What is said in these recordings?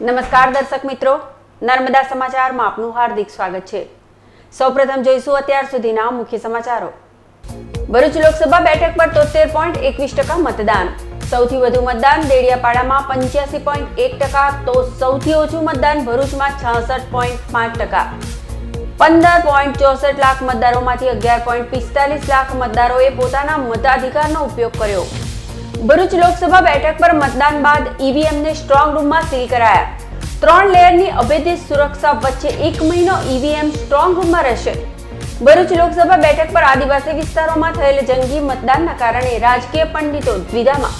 નમસ્કાર દર્શક મિત્રો, નર્મદા સમાચારમાં આપનું હાર્દિક સ્વાગત છે। સૌપ્રથમ જોઈશું અત્યાર સુધીના મુખ્ય સમાચારો। ભરૂચ લોકસભા બેઠક પર 73.21% મતદાન। સૌથી વધુ મતદાન દેડિયાપાડામાં 85.1%, તો સૌથી ઓછું મતદાન ભરૂચમાં 66.5%। 15.64 લાખ મતદારોમાંથી 11.45 લાખ મતદારોએ પોતાના મતાધિકારનો ઉપયોગ કર્યો। ભરૂચ લોકસભા બેઠક પર મતદાન બાદ ઈવીએમને સ્ટ્રોંગ રૂમમાં સીલ કરાયા। 3 લેયરની અભેદ્ય સુરક્ષા વચ્ચે 1 મહિનો ઈવીએમ સ્ટ્રોંગ રૂમમાં રહેશે। ભરૂચ લોકસભા બેઠક પર આદિવાસી વિસ્તારોમાં થયેલ જંગી મતદાનના કારણે રાજકીય પંડિતો દ્વિધામાં।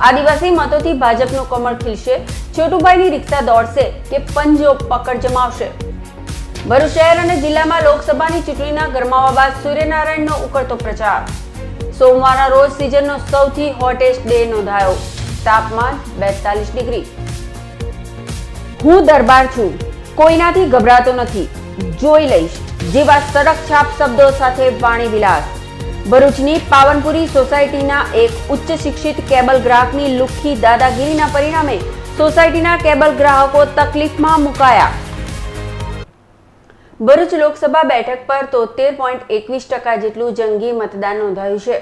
આદિવાસી મતોથી ભાજપનું કમળ ખીલશે, છોટુભાઈની રિક્ષા દોડશે કે પંજો પકડ જમાવશે। ભરૂચ શહેર અને જિલ્લામાં લોકસભાની ચૂંટણીના ગરમાવા બાદ સૂર્યનારાયણનો ઉકળતો પ્રચાર। સોમવારના રોજ સિઝનનો સૌથી હોટેસ્ટ ડે નોંધાયો, તાપમાન 42 ડિગ્રી। હું દરબાર છું, કોઈનાથી ગભરાતો નથી, જોઈ લઈશ જેવા સડક છાપ શબ્દો સાથે વાણી વિલાસ। ભરૂચની પાવનપુરી સોસાયટીના એક ઉચ્ચ શિક્ષિત કેબલ ગ્રાહકની લુખ્ખી દાદાગીરીના પરિણામે સોસાયટીના કેબલ ગ્રાહકો તકલીફમાં મુકાયા। ભરૂચ લોકસભા બેઠક પર 73.21% જેટલું જંગી મતદાન નોંધાયું છે।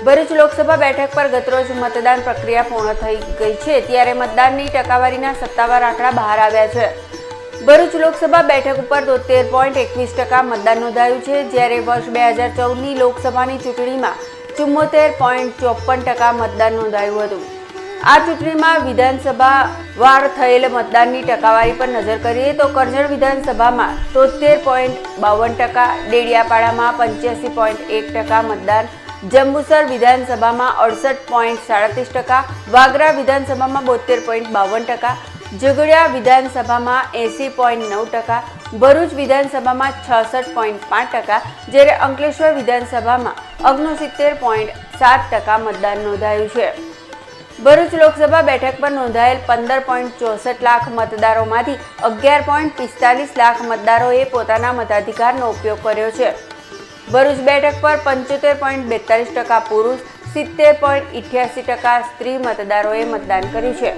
ભરૂચ લોકસભા બેઠક પર ગતરોજ મતદાન પ્રક્રિયા પૂર્ણ થઈ ગઈ છે, ત્યારે મતદાનની ટકાવારીના સત્તાવાર આંકડા બહાર આવ્યા છે। ભરૂચ લોકસભા બેઠક ઉપર 73.21% મતદાન નોંધાયું છે, જ્યારે વર્ષ 2014ની લોકસભાની ચૂંટણીમાં 74.54% મતદાન નોંધાયું હતું। આ ચૂંટણીમાં વિધાનસભા વાર થયેલ મતદાનની ટકાવારી પર નજર કરીએ તો કરજણ વિધાનસભામાં 73.52%, ડેડિયાપાડામાં 85.1% મતદાન, જંબુસર વિધાનસભામાં 68.37%, વાગરા વિધાનસભામાં 72.52%, ઝઘડિયા વિધાનસભામાં 80.9%, ભરૂચ વિધાનસભામાં 66.5%, જ્યારે અંકલેશ્વર વિધાનસભામાં 69.7% મતદાન નોંધાયું છે। ભરૂચ લોકસભા બેઠક પર નોંધાયેલ 15.64 લાખ મતદારોમાંથી 11.45 લાખ મતદારોએ પોતાના મતાધિકારનો ઉપયોગ કર્યો છે। ભરૂચ બેઠક પર 75.42% પુરુષ, 70.88% સ્ત્રી મતદારોએ મતદાન કર્યું છે।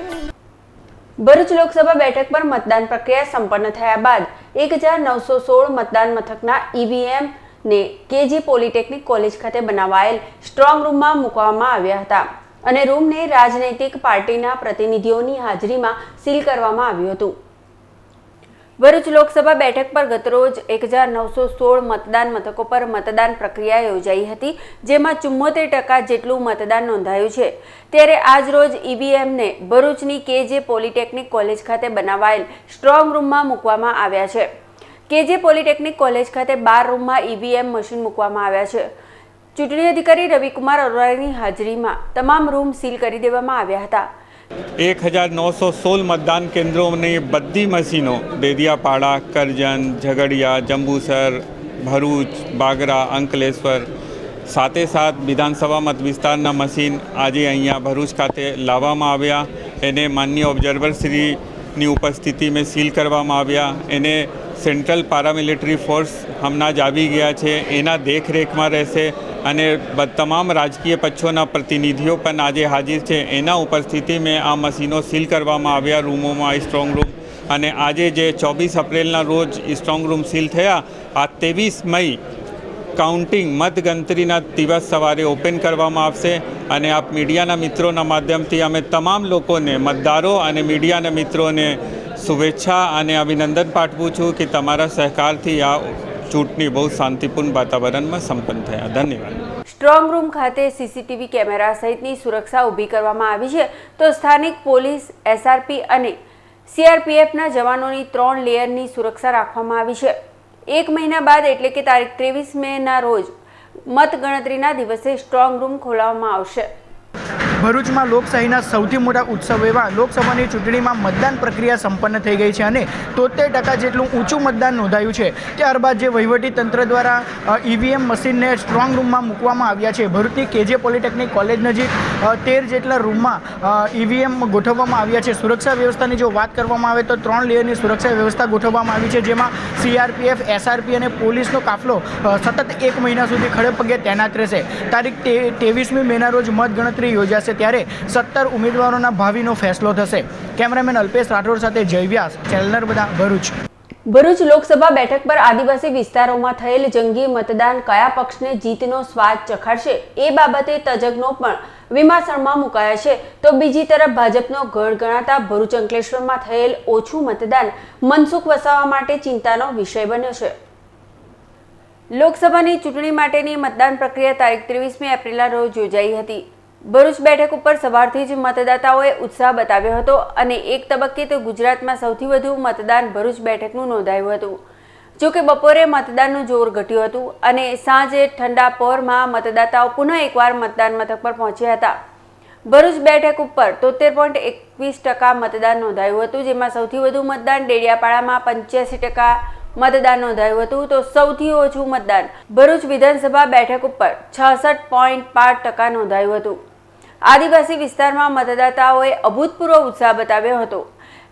ભરૂચ લોકસભા બેઠક પર મતદાન પ્રક્રિયા સંપન્ન થયા બાદ 1916 મતદાન મથકના ઈવીએમ ને કેજી પોલિટેકનિક કોલેજ ખાતે બનાવાયેલ સ્ટ્રોંગ રૂમમાં મૂકવામાં આવ્યા હતા અને રૂમને રાજનૈતિક પાર્ટીના પ્રતિનિધિઓની હાજરીમાં સીલ કરવામાં આવ્યું હતું। ભરૂચ લોકસભા બેઠક પર ગતરોજ 1916 મતદાન મથકો પર મતદાન પ્રક્રિયા યોજાઈ હતી, જેમાં 74% જેટલું મતદાન નોંધાયું છે। ત્યારે આજ રોજ ઈવીએમને ભરૂચની કેજે પોલિટેકનિક કોલેજ ખાતે બનાવાયેલ સ્ટ્રોંગ રૂમમાં મૂકવામાં આવ્યા છે। કેજે પોલિટેકનિક કોલેજ ખાતે 12 રૂમમાં ઈવીએમ મશીન મૂકવામાં આવ્યા છે। ચૂંટણી અધિકારી રવિકુમાર અરોરાની હાજરીમાં તમામ રૂમ સીલ કરી દેવામાં આવ્યા હતા। 1916 मतदान केंद्रों में बद्दी मशीनों देदियापाड़ा, करजन, झगड़िया, जंबूसर, भरूच, बागरा, अंकलेश्वर साथे साथ विधानसभा मत विस्तारना मशीन आज अहींया भरूच खाते लाववामां આવ્યા। એને માનનીય ઓબ્ઝર્વર શ્રીની ઉપસ્થિતિમાં સીલ કરવામાં આવ્યા। એને સેન્ટ્રલ પારામિલિટરી ફોર્સ હમણાં જ આવી ગયા છે, એના દેખરેખમાં રહેશે અને તમામ રાજકીય પક્ષોના પ્રતિનિધિઓ પણ આજે હાજર છે। એના ઉપસ્થિતિમાં આ મશીનો સીલ કરવામાં આવ્યા રૂમોમાં, સ્ટ્રોંગ રૂમ। અને આજે જે 24 એપ્રિલના રોજ સ્ટ્રોંગ રૂમ સીલ થયા, આ 23 મઈ કાઉન્ટિંગ મતગણતરીના દિવસ સવારે ઓપન કરવામાં આવશે। અને આપ મીડિયાના મિત્રોના માધ્યમથી અમે તમામ લોકોને, મતદારો અને મીડિયાના મિત્રોને શુભેચ્છા અને અભિનંદન પાઠવું છું કે તમારા સહકારથી આ ચૂંટણી બહુ શાંતિપૂર્ણ વાતાવરણમાં સંપન્ન થયા। ધન્યવાદ। સ્ટ્રોંગ રૂમ ખાતે સીસીટીવી કેમેરા સહિતની સુરક્ષા ઊભી કરવામાં આવી છે, તો સ્થાનિક પોલીસ, એસઆરપી અને સીઆરપીએફના જવાનોની 3 લેયરની સુરક્ષા રાખવામાં આવી છે। 1 મહિના બાદ એટલે કે તારીખ 23 મેના રોજ મતગણતરીના દિવસે સ્ટ્રોંગ રૂમ ખોલવામાં આવશે। ભરૂચમાં લોકશાહીના સૌથી મોટા ઉત્સવ એવા લોકસભાની ચૂંટણીમાં મતદાન પ્રક્રિયા સંપન્ન થઈ ગઈ છે અને 73% જેટલું ઊંચું મતદાન નોંધાયું છે। ત્યારબાદ જે વહીવટી તંત્ર દ્વારા ઈવીએમ મશીનને સ્ટ્રોંગ રૂમમાં મૂકવામાં આવ્યા છે। ભરૂચની કેજે પોલિટેકનિક કોલેજ નજીક 13 જેટલા રૂમમાં ઈવીએમ ગોઠવવામાં આવ્યા છે। સુરક્ષા વ્યવસ્થાની જો વાત કરવામાં આવે તો 3 લેયરની સુરક્ષા વ્યવસ્થા ગોઠવવામાં આવી છે, જેમાં સીઆરપીએફ, એસઆરપી અને પોલીસનો કાફલો સતત 1 મહિના સુધી ખડે પગે તૈનાત રહેશે। તારીખ 23મી મેના રોજ મતગણતરી યોજાશે। ત્યારે 17 ઉમેદવારોના ભાવિનો ફેસલો થશે. કેમેરામેન અલ્પેશ રાઠોડ સાથે જય વ્યાસ, ચેનલ નર્મદા, ભરૂચ. ભરૂચ લોકસભા બેઠક પર આદિવાસી વિસ્તારોમાં થયેલ જંગી મતદાન કયા પક્ષને જીતનો સ્વાદ ચખાડશે એ બાબતે તજજ્ઞો પણ વિમર્શનમાં મુકાયા છે. તો બીજી તરફ ભાજપનો ગઢ ગણાતા ભરૂચ અંકલેશ્વરમાં થયેલ ઓછું મતદાન મનસુખ વસાવા માટે ચિંતાનો વિષય બન્યો છે. લોકસભાની ચૂંટણી માટેની મતદાન પ્રક્રિયા તારીખ 23મી એપ્રિલના રોજ યોજાઈ હતી. ભરૂચ બેઠક ઉપર સવારથી જ મતદાતાઓએ ઉત્સાહ બતાવ્યો હતો અને એક તબક્કે તો ગુજરાતમાં સૌથી વધુ મતદાન ભરૂચ બેઠકનું નોંધાયું હતું. જોકે બપોરે મતદાનનું જોર ઘટ્યું હતું અને સાંજે ઠંડા પહોરમાં મતદાતાઓ પુનઃ એકવાર મતદાન મથક પર પહોંચ્યા હતા. ભરૂચ બેઠક ઉપર 73.21% મતદાન નોંધાયું હતું, જેમાં સૌથી વધુ મતદાન ડેડિયાપાડામાં 85% મતદાન નોંધાયું હતું, તો સૌથી ઓછું મતદાન ભરૂચ વિધાનસભા બેઠક ઉપર 66.5% નોંધાયું હતું. આદિવાસી વિસ્તારમાં મતદાતાઓએ અભૂતપૂર્વ ઉત્સાહ બતાવ્યો હતો.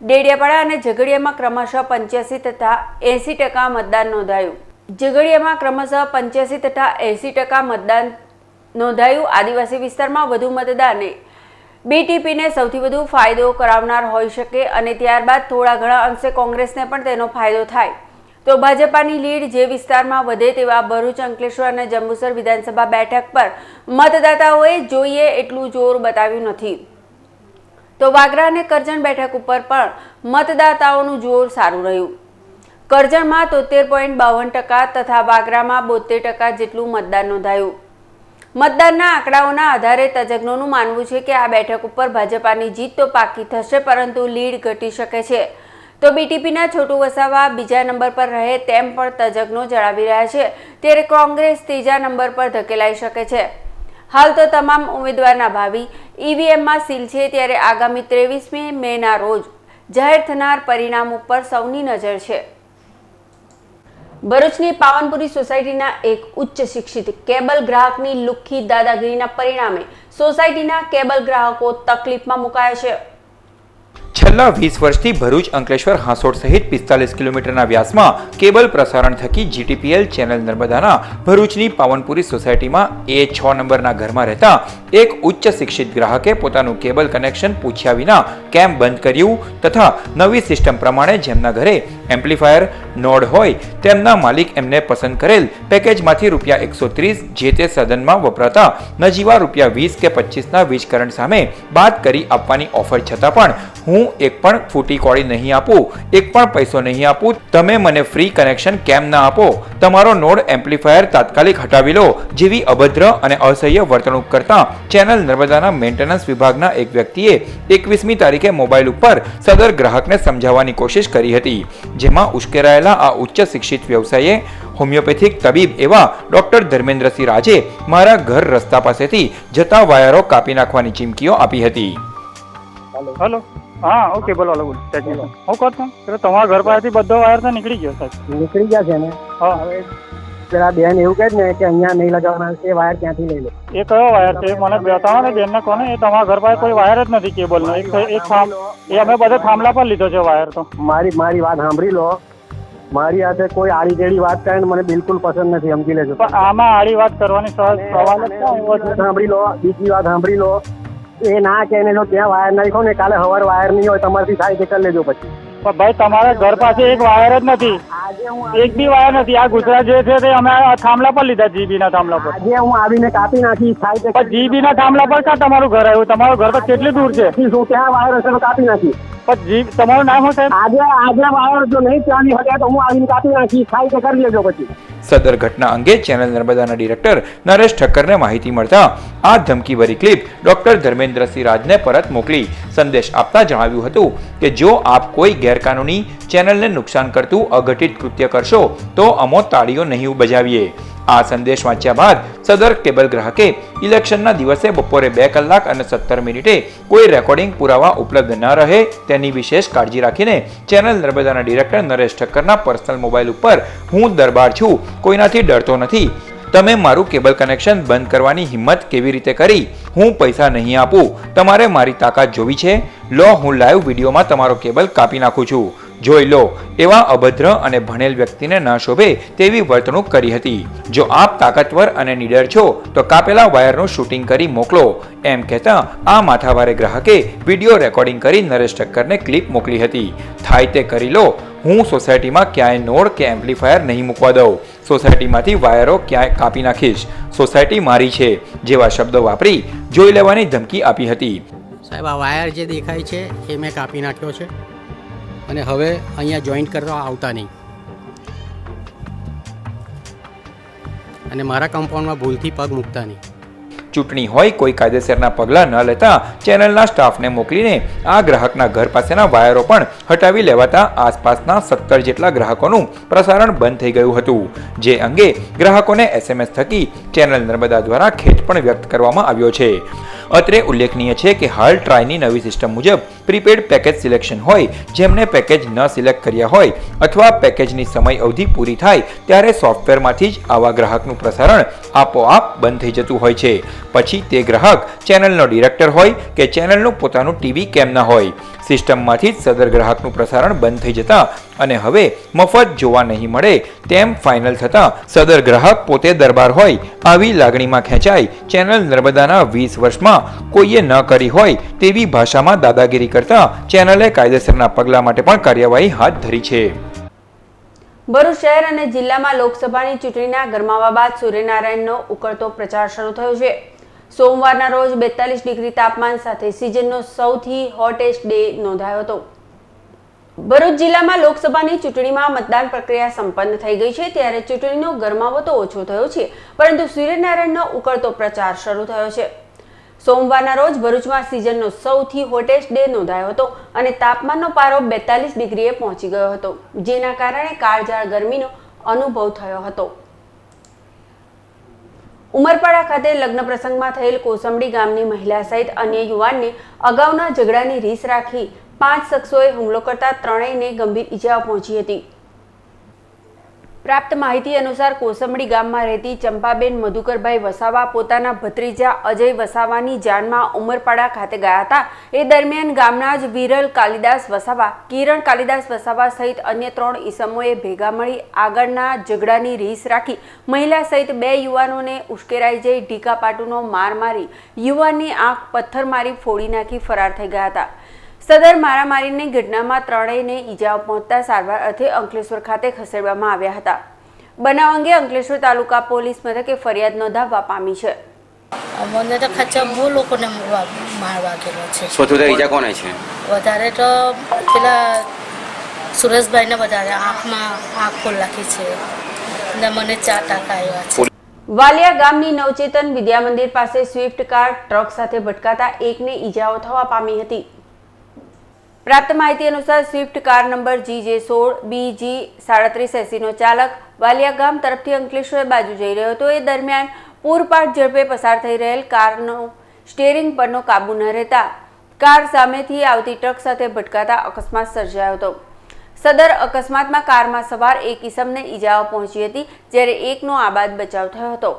ડેડિયાપાડા અને ઝઘડિયામાં ક્રમશઃ 85 તથા 80% મતદાન નોંધાયું. ઝઘડિયામાં ક્રમશઃ 85 તથા 80% મતદાન નોંધાયું. આદિવાસી વિસ્તારમાં વધુ મતદાને બીટીપીને સૌથી વધુ ફાયદો કરાવનાર હોઈ શકે અને ત્યારબાદ થોડા ઘણા અંશે કોંગ્રેસને પણ તેનો ફાયદો થાય. તો ભાજપાની લીડ જે વિસ્તારમાં વધે તેવા ભરૂચ, અંકલેશ્વર અને જંબુસર વિધાનસભા બેઠક પર મતદાતાઓએ જોઈએ એટલું જોર બતાવ્યું નથી. તો વાગરા અને કરજણ બેઠક ઉપર પણ મતદાતાઓનું જોર સારું રહ્યું. કરજણમાં 73.52% તથા વાગરામાં 72% જેટલું મતદાન નોંધાયું. મતદાનના આંકડાઓના આધારે તજજ્ઞોનું માનવું છે કે આ બેઠક ઉપર ભાજપાની જીત તો પાકી થશે, પરંતુ લીડ ઘટી શકે છે. તો બીટીપીના છોટુ વસાવા બીજા નંબર પર રહે તેમ પણ તજજ્ઞો જણાવી રહ્યા છે, ત્યારે કોંગ્રેસ ત્રીજા નંબર પર ધકેલાઈ શકે છે. હાલ તો તમામ ઉમેદવારના ભાવિ ઈવીએમમાં સીલ છે, ત્યારે આગામી 23મી મેના રોજ જાહેર થનાર પરિણામ ઉપર સૌની નજર છે. ભરૂચની પાવનપુરી સોસાયટીના એક ઉચ્ચ શિક્ષિત કેબલ ગ્રાહકની લુખ્ખી દાદાગીરીના પરિણામે સોસાયટીના કેબલ ગ્રાહકો તકલીફમાં મુકાયા છે. છેલ્લા 20 વર્ષથી ભરૂચ, અંકલેશ્વર, હાંસોડ સહિત 45 કિલોમીટરના વ્યાસમાં કેબલ પ્રસારણ થકી જીટીપીએલ ચેનલ નર્મદાના ભરૂચની પાવનપુરી સોસાયટીમાં A6 નંબરના ઘરમાં રહેતા એક ઉચ્ચ શિક્ષિત ગ્રાહકે પોતાનું કેબલ કનેક્શન પૂછ્યા વિના કેમ બંધ કર્યું તથા નવી સિસ્ટમ પ્રમાણે જેમના ઘરે એમ્પ્લીફાયર નોડ હોય તેમના માલિક એમને પસંદ કરેલ પેકેજમાંથી ₹130 જે તે સાધનમાં વપરાતા નજીવા ₹20 કે 25ના વીજ કરંટ સામે બાદ કરી આપવાની ઓફર છતાં પણ હું એક પણ ફૂટી કોડી નહીં આપું, એક પણ પૈસો નહીં આપું, તમે મને ફ્રી કનેક્શન કેમ ના આપો, તમારો નોડ એમ્પ્લીફાયર તાત્કાલિક હટાવી લો જેવી અભદ્ર અને અસહ્ય વર્તણૂક કરતા ચેનલ નર્મદાના મેન્ટેનન્સ વિભાગના એક વ્યક્તિએ 21મી તારીખે મોબાઈલ ઉપર સદર ગ્રાહકને સમજાવવાની કોશિશ કરી હતી, જેમાં ઉશ્કેરાયેલા આ ઉચ્ચ શિક્ષિત વ્યવસાયે હોમિયોપેથિક તબીબ એવા ડોક્ટર ધર્મેન્દ્રસિંહ રાજે મારા ઘર રસ્તા પાસેથી જતા વાયરો કાપી નાખવાની ચીમકીઓ આપી હતી. હેલો, હા, ઓકે, બોલો બોલો. હું કહું છું કે તમારા ઘર પાસેથી બધો વાયર તો નીકળી ગયો સાહેબ. નીકળી ગયા છે ને? હા. હવે પેલા બેન એવું કહે ને કે અહીંયા નહીં લગાવવાના છે, વાયર ક્યાંથી લઈ લો? એ કયો વાયર છે મને બતાવો ને બેનને, કોને? એ તમારા ઘર પાસે કોઈ વાયર જ નથી કેબલનો. એ અમે બધા થાંભલા પર લીધો છે વાયર. તો મારી વાત સાંભળી લો. મારી સાથે કોઈ આડી તેડી વાત કરે ને મને બિલકુલ પસંદ નથી, સમજી લેજો. પણ આમાં આડી વાત કરવાની સવાલ જ ક્યાં? સાંભળી લો, બીજી વાત સાંભળી લો. એ ના કે જો ત્યાં વાયર નાખો ને કાલે સવારે વાયર નહીં હોય તમારાથી થાય તે કરી લેજો પછી. પણ ભાઈ તમારા ઘર પાસે એક વાયર જ નથી, એક બી વાયર નથી. આ ગુજરાત જે છે તે અમે થાંભલા પર લીધા, જીબી ના થાંભલા પર. આજે હું આવીને કાપી નાખી થાય તે. જીબી ના થાંભલા પર ક્યાં તમારું ઘર આવ્યું? તમારું ઘર તો કેટલી દૂર છે? શું ત્યાં વાયર હશે તો કાપી નાખી. પણ તમારું નામ શું સાહેબ? આજે વાયર જો નહીં ત્યાંની હટે તો હું આવીને કાપી નાખી થાય તે કરી લેજો પછી. સદર ઘટના અંગે ચેનલ નર્મદાના ડિરેક્ટર નરેશ ઠક્કરને માહિતી મળતા આ ધમકીભરી ક્લિપ ડોક્ટર ધર્મેન્દ્રસિંહ રાજને પરત મોકલી સંદેશ આપતા જણાવ્યું હતું કે જો આપ કોઈ ગેરકાનૂની ચેનલને નુકસાન કરતું અઘટિત કૃત્ય કરશો તો અમો તાળીઓ નહીં બજાવીએ. આ સંદેશ વાંચ્યા બાદ સદર કેબલ ગ્રાહકે ઇલેક્શનના દિવસે બપોરે 2 કલાક અને 17 મિનિટે કોઈ રેકોર્ડિંગ પુરાવા ઉપલબ્ધ ન રહે તેની વિશેષ કાળજી રાખીને ચેનલ નર્મદાના ડિરેક્ટર નરેશ ઠક્કરના પર્સનલ મોબાઈલ ઉપર હું દરબાર છું, કોઈનાથી ડરતો નથી, તમે મારું કેબલ કનેક્શન બંધ કરવાની હિંમત કેવી રીતે કરી, હું પૈસા નહીં આપું, તમારે મારી તાકાત જોવી છે, લો હું લાઈવ વિડીયોમાં તમારો કેબલ કાપી નાખું છું, જોઈ લો એવા અભદ્ર અને ભણેલ વ્યક્તિને ન શોભે તેવી વર્તણૂક કરી હતી. જો આપ તાકાતવર અને નીડર છો તો કાપેલા વાયરનું શૂટિંગ કરી મોકલો એમ કહેતા આ માથાભારે ગ્રાહકે વિડીયો રેકોર્ડિંગ કરી નરેશ ઠક્કરને ક્લિપ મોકલી હતી. થાય તે કરી લો, હું સોસાયટીમાં ક્યાંય નોડ કે એમ્પ્લીફાયર નહીં મૂકવા દઉં. સોસાયટીમાંથી વાયરો ક્યાંય કાપી નાખીશ. સોસાયટી મારી છે જેવા શબ્દો વાપરી જોઈ લેવાની ધમકી આપી હતી. સાહેબ, આ વાયર જે દેખાય છે એ મેં કાપી નાખ્યો છે અને હવે અહીંયા જોઈન્ટ કરવા આવતા નહીં. અને મારા કમ્પાઉન્ડમાં ભૂલથી પગ મૂકતા નહીં. ચૂંટણી હોય કોઈ કાયદેસરના પગલાં ન લેતા ચેનલના સ્ટાફને મોકલીને આ ગ્રાહકના ઘર પાસેના વાયરો પણ હટાવી લેવાતા આસપાસના 17 જેટલા ગ્રાહકોનું પ્રસારણ બંધ થઈ ગયું હતું. જે અંગે ગ્રાહકોને SMS થકી ચેનલ નર્મદા દ્વારા ખેદ પણ વ્યક્ત કરવામાં આવ્યો છે. અત્રે ઉલ્લેખનીય છે કે હાલ ટ્રાયની નવી સિસ્ટમ મુજબ પ્રીપેડ પેકેજ સિલેક્શન હોય જેમને પેકેજ ન સિલેક્ટ કર્યા હોય અથવા પેકેજની સમય અવધિ પૂરી થાય ત્યારે સોફ્ટવેરમાંથી જ આવા ગ્રાહકનું પ્રસારણ આપોઆપ બંધ થઈ જતું હોય છે. પછી તે ગ્રાહક ચેનલનો ડિરેક્ટર હોય કે ચેનલનું પોતાનું ટીવી કેમ ના હોય, સિસ્ટમમાંથી જ સદર ગ્રાહકનું પ્રસારણ બંધ થઈ જતા અને હવે મફત જોવા નહીં મળે તેમ ફાઇનલ થતા સદર ગ્રાહક પોતે દરબાર હોય આવી લાગણીમાં ખેંચાઈ ચેનલ નર્મદાના 20 વર્ષમાં કોઈએ ન કરી હોય તેવી ભાષામાં દાદાગીરી કરતા ચેનલે કાયદેસરના પગલાં માટે પણ કાર્યવાહી હાથ ધરી છે. ભરૂચ શહેર અને જિલ્લામાં લોકસભાની ચૂંટણીના ગરમાવા બાદ સૂર્યનારાયણનો ઉકળતો પ્રચાર શરૂ થયો છે. સોમવારના રોજ 42 ડિગ્રી તાપમાન સાથે સિઝનનો સૌથી હોટેસ્ટ ડે નોંધાયો હતો. ભરૂચ જિલ્લામાં લોકસભાની ચૂંટણીમાં મતદાન પ્રક્રિયા સંપન્ન થઈ ગઈ છે ત્યારે ચૂંટણીનો ગરમાવો તો ઓછો થયો છે પરંતુ સૂર્યનારાયણનો ઉકળતો પ્રચાર શરૂ થયો છે. સોમવારના રોજ ભરૂચમાં સિઝનનો સૌથી હોટેસ્ટ ડે નોંધાયો હતો અને તાપમાનનો પારો 42 ડિગ્રીએ પહોંચી ગયો હતો જેના કારણે કાળઝાળ ગરમીનો અનુભવ થયો હતો. ઉમરપાડા ખાતે લગ્ન પ્રસંગમાં થયેલ કોસંબડી ગામની મહિલા સહિત અન્ય યુવાનને અગાઉના ઝઘડાની રીસ રાખી 5 શખ્સોએ હુમલો કરતા ત્રણેયને ગંભીર ઈજાઓ પહોંચી હતી. પ્રાપ્ત માહિતી અનુસાર કોસંબડી ગામમાં રહેતી ચંપાબેન મધુકરભાઈ વસાવા પોતાના ભત્રીજા અજય વસાવાની જાનમાં ઉમરપાડા ખાતે ગયા હતા. એ દરમિયાન ગામના જ વિરલ કાલિદાસ વસાવા, કિરણ કાલિદાસ વસાવા સહિત અન્ય 3 ઈસમોએ ભેગા મળી આગળના ઝઘડાની રીસ રાખી મહિલા સહિત 2 યુવાનોને ઉશ્કેરાઈ જઈ ઢીકાપાટુનો માર મારી યુવાનની આંખ પથ્થર મારી ફોડી નાખી ફરાર થઈ ગયા હતા. સદર મારામારીની ઘટનામાં ત્રણેયને ઈજાઓ પહોંચતા સારવાર અર્થે અંકલેશ્વર ખાતે ખસેડવામાં આવ્યા હતા. બનાવ અંગે અંકલેશ્વર તાલુકા પોલીસ મથકે ફરિયાદ નોંધાવવા પામી છે. મને તો ખાચા બહુ લોકોને માર વાગેલો છે. સૌથી વધારે ઈજા કોને છે? વધારે તો પેલા સુરેશભાઈને વધારે આંખમાં આંખ ખોલ નાખી છે અને મને 4 ટાંકા આવ્યા છે. વાલિયા ગામની નવચેતન વિદ્યા મંદિર પાસે સ્વિફ્ટ કાર ટ્રક સાથે ભટકાતા એકને ઈજાઓ થવા પામી હતી. પ્રાપ્ત માહિતી અનુસાર Swift car number GJ16 BG 3780 નો ચાલક વાલિયા ગામ તરફથી અંકલેશ્વર બાજુ જઈ રહ્યો હતો. એ દરમિયાન પૂરપાટ ઝડપે પસાર થઈ રહેલ કારનો સ્ટીયરિંગ પરનો કાબુ ન રહેતા કાર સામેથી આવતી ટ્રક સાથે ભટકાતા અકસ્માત સર્જાયો હતો. સદર અકસ્માતમાં કારમાં સવાર એક ઈસમને ઈજાઓ પહોંચી હતી જ્યારે એકનો આબાદ બચાવ થયો હતો.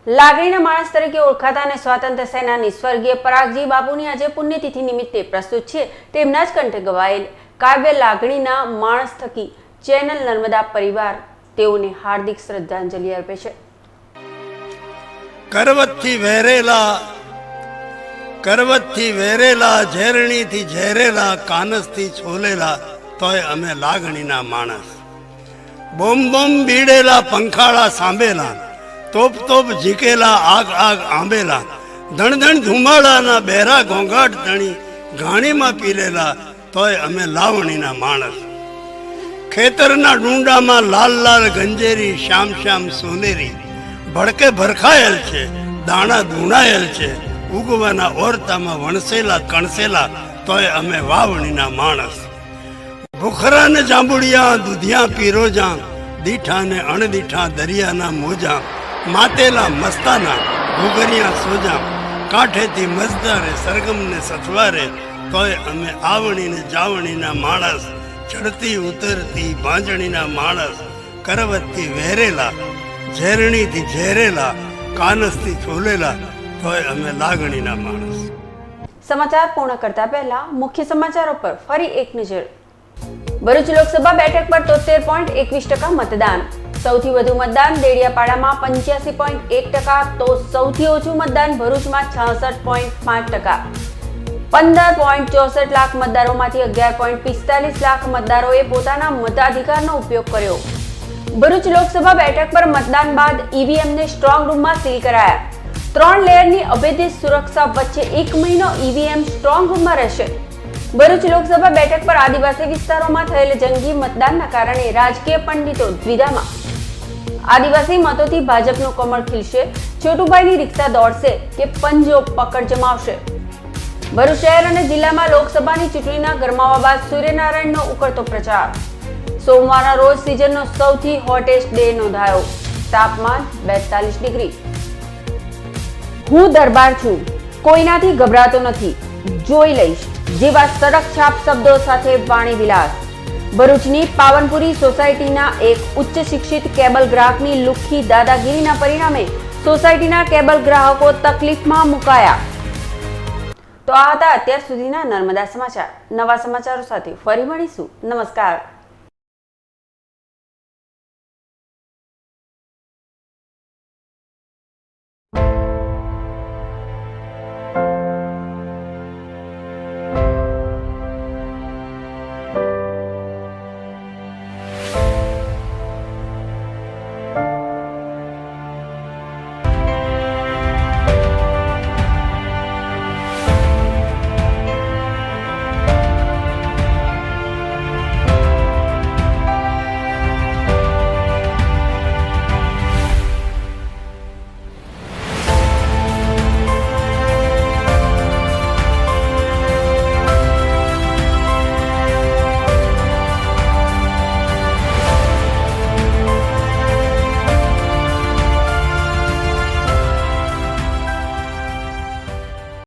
લાગણીના માણસ તરીકે ઓળખાતા અને સ્વાતંત્ર્ય સેનાની સ્વર્ગીય પરાગજી બાપુની આજે પુણ્યતિથિ નિમિત્તે પ્રસ્તુત છે તેમના જ કંઠે ગવાયેલ કાવ્ય લાગણીના માણસ થકી ચેનલ નર્મદા પરિવાર તેઓને હાર્દિક શ્રદ્ધાંજલિ અર્પે છે. કરવતથી વેરેલા ઝેરણીથી ઝેરેલા કાનસથી છોલેલા તોય અમે લાગણીના માણસ. બોમ બોમ બીડેલા પંખાળા સાંભેલા, તોપ તોપ ઝીકેલા આગ આગ આંબેલા, ધણ ધણ ધુમાડાના બહેરા ઘોંઘાટ ધણી ઘાણીમાં પીરેલા તોય અમે લાવણીના માણસ. ખેતરના ડુંડામાં લાલ લાલ ગંજેરી શ્યામ શ્યામ સોનેરી ભડકે ભરખાયેલ છે, દાણા ધૂણાયેલ છે, ઉગવાના ઓરતામાં વણસેલા કણસેલા તોય અમે વાવણીના માણસ. ભૂખરા ને જાંબુડિયા દૂધિયા પીરોજા, દીઠા ને અણદીઠા દરિયાના મોજા, માતેલા મસ્તાના ઘૂઘરિયા સોજા, કાંઠેથી મજદારે સરગમને સથવારે તોય અમે આવણીને જાવણીના માણસ. ચડતી ઉતરતી બાંજણીના માણસ, કરવતથી વેરેલા ઝેરણીથી ઝેરેલા કાનસથી છોલેલા તોય અમે લાગણીના માણસ. સમાચાર પૂર્ણ કરતા પહેલા મુખ્ય સમાચારો પર ફરી એક નજર. ભરૂચ લોકસભા બેઠક પર 73.21% મતદાન. સૌથી વધુ મતદાન દેડિયાપાડામાં 85.1%, તો સૌથી ઓછું મતદાન ભરૂચમાં 66.5%. 15.64 લાખ મતદારોમાંથી 11.45 લાખ મતદારોએ પોતાના મતાધિકારનો ઉપયોગ કર્યો. ભરૂચ લોકસભા બેઠક પર મતદાન બાદ ઈવીએમને સ્ટ્રોંગ રૂમમાં સીલ કરાયા. 3 લેયરની અભેદ્ય સુરક્ષા વચ્ચે 1 મહિનો ઈવીએમ સ્ટ્રોંગ રૂમમાં રહેશે. ભરૂચ લોકસભા બેઠક પર આદિવાસી વિસ્તારોમાં થયેલ જંગી મતદાનના કારણે રાજકીય પંડિતો દ્વિધામાં. આદિવાસી મતોથી ભાજપનું કમળ ખીલશે, છોટુભાઈની રિક્ષા દોડશે કે પંજો પકડ જમાવશે. ભરૂચ શહેર અને જિલ્લામાં લોકસભાની ચૂંટણીના ગરમાવા બાદ સૂર્યનારાયણનો ઉકળતો પ્રચાર. સોમવારના રોજ સિઝનનો સૌથી હોટેસ્ટ ડે નોંધાયો. તાપમાન 42 ડિગ્રી. હું દરબાર છું, કોઈનાથી ગભરાતો નથી, જોઈ લઈશ જેવા સડક છાપ શબ્દો સાથે વાણી વિલાસ. ભરૂચની પાવનપુરી સોસાયટીના એક ઉચ્ચ શિક્ષિત કેબલ ગ્રાહકની લુખ્ખી દાદાગીરીના પરિણામે સોસાયટીના કેબલ ગ્રાહકો તકલીફમાં મુકાયા. તો આ હતા અત્યાર સુધીના નર્મદા સમાચાર. નવા સમાચારો સાથે ફરી મળીશું. નમસ્કાર.